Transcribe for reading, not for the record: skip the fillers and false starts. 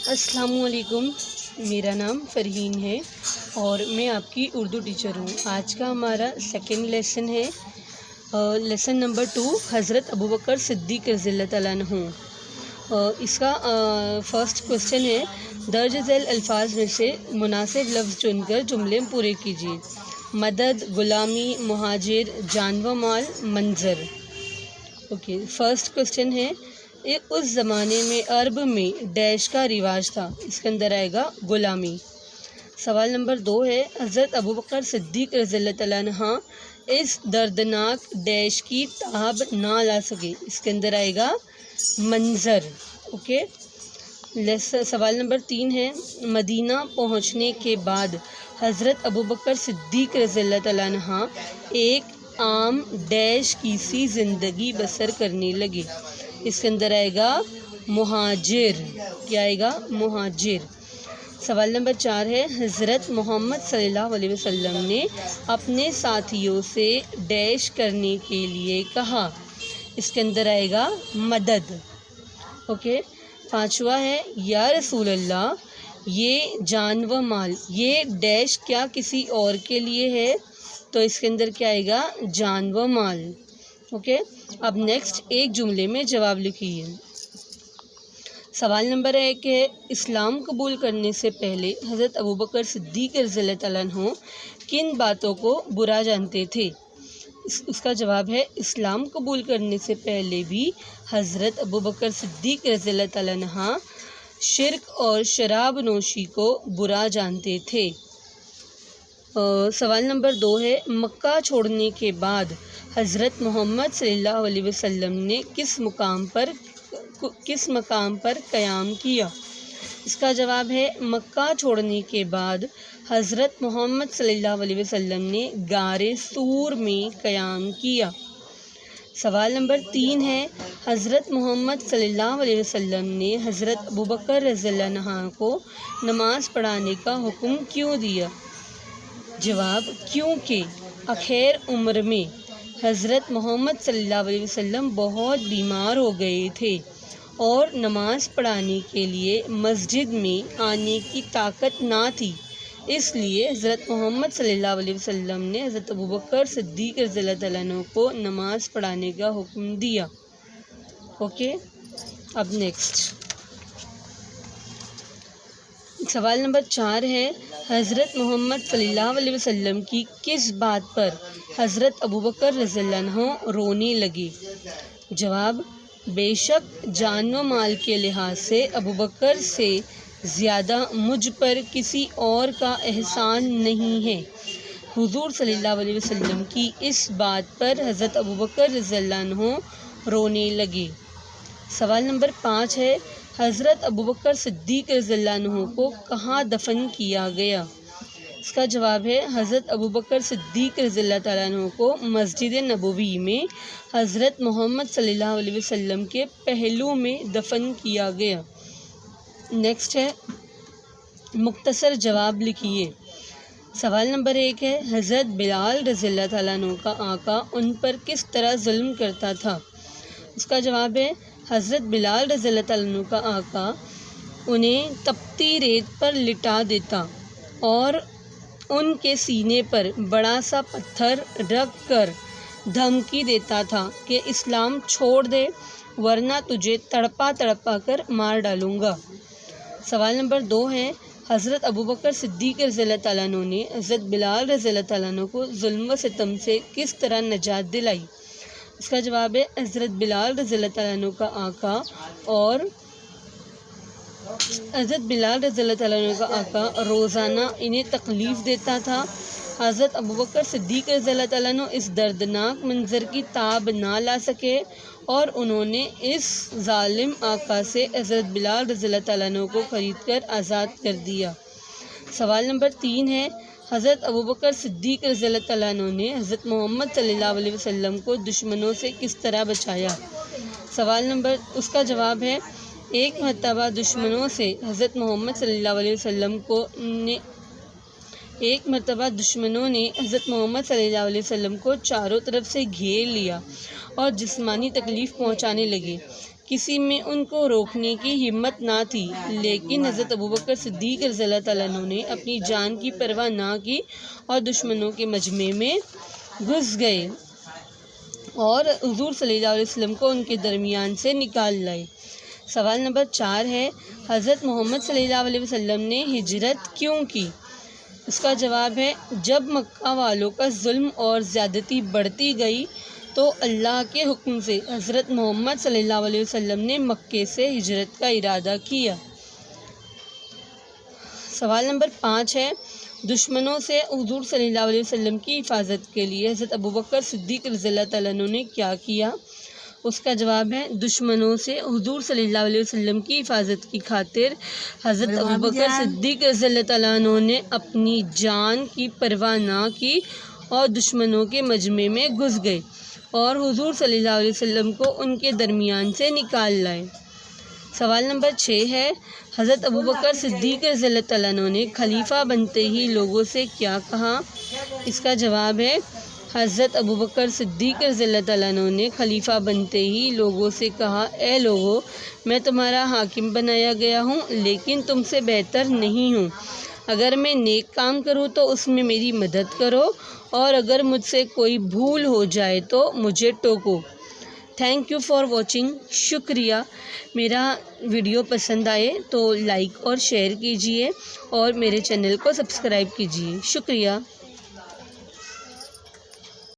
السلام علیکم، میرا نام فرحین ہے اور میں آپ کی اردو ٹیچر ہوں۔ آج کا ہمارا سیکنڈ لیسن ہے، لیسن نمبر 2، حضرت ابوبکر صدیق رضی اللہ تعالیٰ عنہ۔ اس کا فرسٹ کوشچن ہے، درج ذیل الفاظ میں سے مناسب لفظ چن کر جملے پورے کیجیے۔ مدد، غلامی، مہاجر، جان و مال، منظر۔ اوکے، فرسٹ کوشچن ہے، اس زمانے میں عرب میں ڈیش کا رواج تھا، اس کے اندر آئے گا غلامی۔ سوال نمبر 2 ہے، حضرت ابوبکر صدیق رضی اللہ تعالیٰ عنہ اس دردناک ڈیش کی تاب نہ لا سکے، اس کے اندر آئے گا منظر۔ اوکے، سوال نمبر 3 ہے، مدینہ پہنچنے کے بعد حضرت ابوبکر صدیق رضی اللہ تعالیٰ عنہ ایک عام ڈیش کی سی زندگی بسر کرنے لگے، اس کے اندر آئے گا مہاجر۔ کیا آئے گا؟ مہاجر۔ سوال نمبر 4 ہے، حضرت محمد صلی اللہ علیہ وسلم نے اپنے ساتھیوں سے ڈیش کرنے کے لیے کہا، اس کے اندر آئے گا مدد۔ اوکے، 5واں ہے، یا رسول اللہ، یہ جان و مال، یہ ڈیش کیا کسی اور کے لیے ہے؟ تو اس کے اندر کیا آئے گا؟ جان و مال۔ اوکے، اب نیکسٹ ایک جملے میں جواب لکھیے۔ سوال نمبر 1 ہے، اسلام قبول کرنے سے پہلے حضرت ابوبکر صدیق رضی اللہ تعالیٰ عنہ کن باتوں کو برا جانتے تھے؟ اس کا جواب ہے، اسلام قبول کرنے سے پہلے بھی حضرت ابوبکر صدیق رضی اللہ تعالیٰ عنہ شرک اور شراب نوشی کو برا جانتے تھے۔ سوال نمبر 2 ہے، مکہ چھوڑنے کے بعد حضرت محمد صلی اللہ علیہ وسلم نے کس مقام پر قیام کیا؟ اس کا جواب ہے، مکہ چھوڑنے کے بعد حضرت محمد صلی اللہ علیہ وسلم نے غار ثور میں قیام کیا۔ سوال نمبر 3 ہے، حضرت محمد صلی اللہ علیہ وسلم نے حضرت ابوبکر رضی اللہ عنہ کو نماز پڑھانے کا حکم کیوں دیا؟ جواب، کیونکہ آخر عمر میں حضرت محمد صلی اللہ علیہ وسلم بہت بیمار ہو گئے تھے اور نماز پڑھانے کے لیے مسجد میں آنے کی طاقت نہ تھی، اس لیے حضرت محمد صلی اللہ علیہ وسلم نے حضرت ابوبکر صدیق رضی اللہ تعالیٰ عنہ کو نماز پڑھانے کا حکم دیا۔ اوکے، اب نیکسٹ سوال نمبر 4 ہے، حضرت محمد صلی اللہ علیہ وسلم کی کس بات پر حضرت ابوبکر رضی اللہ عنہ رونے لگے؟ جواب، بے شک جان و مال کے لحاظ سے ابوبکر سے زیادہ مجھ پر کسی اور کا احسان نہیں ہے۔ حضور صلی اللہ علیہ وسلم کی اس بات پر حضرت ابوبکر رضی اللہ عنہ رونے لگے۔ سوال نمبر 5 ہے، حضرت ابوبکر صدیق رضی اللہ عنہ کو کہاں دفن کیا گیا؟ اس کا جواب ہے، حضرت ابوبکر صدیق رضی اللہ تعالیٰ عنہ کو مسجد نبوی میں حضرت محمد صلی اللہ علیہ وسلم کے پہلو میں دفن کیا گیا۔ نیکسٹ ہے، مختصر جواب لکھیے۔ سوال نمبر 1 ہے، حضرت بلال رضی اللہ تعالیٰ عنہ کا آقا ان پر کس طرح ظلم کرتا تھا؟ اس کا جواب ہے، حضرت بلال رضی اللہ تعالیٰ عنہ کا آقا انہیں تپتی ریت پر لٹا دیتا اور ان کے سینے پر بڑا سا پتھر رکھ کر دھمکی دیتا تھا کہ اسلام چھوڑ دے ورنہ تجھے تڑپا تڑپا کر مار ڈالوں گا۔ سوال نمبر 2 ہے، حضرت ابوبکر صدیق رضی اللہ تعالیٰ عنہ نے حضرت بلال رضی اللہ تعالیٰ عنہ کو ظلم و ستم سے کس طرح نجات دلائی؟ اس کا جواب ہے، حضرت بلال رضی اللہ تعالیٰ عنہ کا آقا اور حضرت بلال رضی اللہ تعالیٰ عنہ کا آقا روزانہ انہیں تکلیف دیتا تھا۔ حضرت ابوبکر صدیق رضی اللہ تعالیٰ عنہ اس دردناک منظر کی تاب نہ لا سکے اور انہوں نے اس ظالم آقا سے حضرت بلال رضی اللہ تعالیٰ عنہ کو خرید کر آزاد کر دیا۔ سوال نمبر 3 ہے، حضرت ابوبکر صدیق رضی اللہ تعالیٰ عنہ نے حضرت محمد صلی اللہ علیہ وسلم کو دشمنوں سے کس طرح بچایا؟ اس کا جواب ہے، ایک مرتبہ دشمنوں نے حضرت محمد صلی اللہ علیہ وسلم کو چاروں طرف سے گھیر لیا اور جسمانی تکلیف پہنچانے لگے۔ کسی میں ان کو روکنے کی ہمت نہ تھی، لیکن حضرت ابوبکر صدیق رضی اللہ تعالیٰ عنہ نے اپنی جان کی پرواہ نہ کی اور دشمنوں کے مجمع میں گھس گئے اور حضور صلی اللہ علیہ وسلم کو ان کے درمیان سے نکال لائے۔ سوال نمبر 4 ہے، حضرت محمد صلی اللہ علیہ وسلم نے ہجرت کیوں کی؟ اس کا جواب ہے، جب مکہ والوں کا ظلم اور زیادتی بڑھتی گئی تو اللہ کے حکم سے حضرت محمد صلی اللہ علیہ وسلم نے مکے سے ہجرت کا ارادہ کیا۔ سوال نمبر 5 ہے، دشمنوں سے حضور صلی اللہ علیہ وسلم کی حفاظت کے لیے حضرت ابوبکر صدیق رضی اللہ تعالیٰ عنہ نے کیا کیا؟ اس کا جواب ہے، دشمنوں سے حضور صلی اللہ علیہ وسلم کی حفاظت کی خاطر حضرت ابوبکر صدیق رضی اللہ تعالیٰ عنہ نے اپنی جان کی پرواہ نہ کی اور دشمنوں کے مجمع میں گھس گئے اور حضور صلی اللہ علیہ وسلم کو ان کے درمیان سے نکال لائے۔ سوال نمبر 6 ہے، حضرت ابوبکر صدیق رضی اللہ تعالیٰ عنہ نے خلیفہ بنتے ہی لوگوں سے کیا کہا؟ اس کا جواب ہے، حضرت ابوبکر صدیق رضی اللہ تعالیٰ عنہ نے خلیفہ بنتے ہی لوگوں سے کہا، اے لوگو، میں تمہارا حاکم بنایا گیا ہوں لیکن تم سے بہتر نہیں ہوں۔ اگر میں نیک کام کروں تو اس میں میری مدد کرو اور اگر مجھ سے کوئی بھول ہو جائے تو مجھے ٹوکو۔ Thank you for watching. شکریہ۔ میرا ویڈیو پسند آئے تو لائک اور شیئر کیجیے اور میرے چینل کو سبسکرائب کیجیے۔ شکریہ۔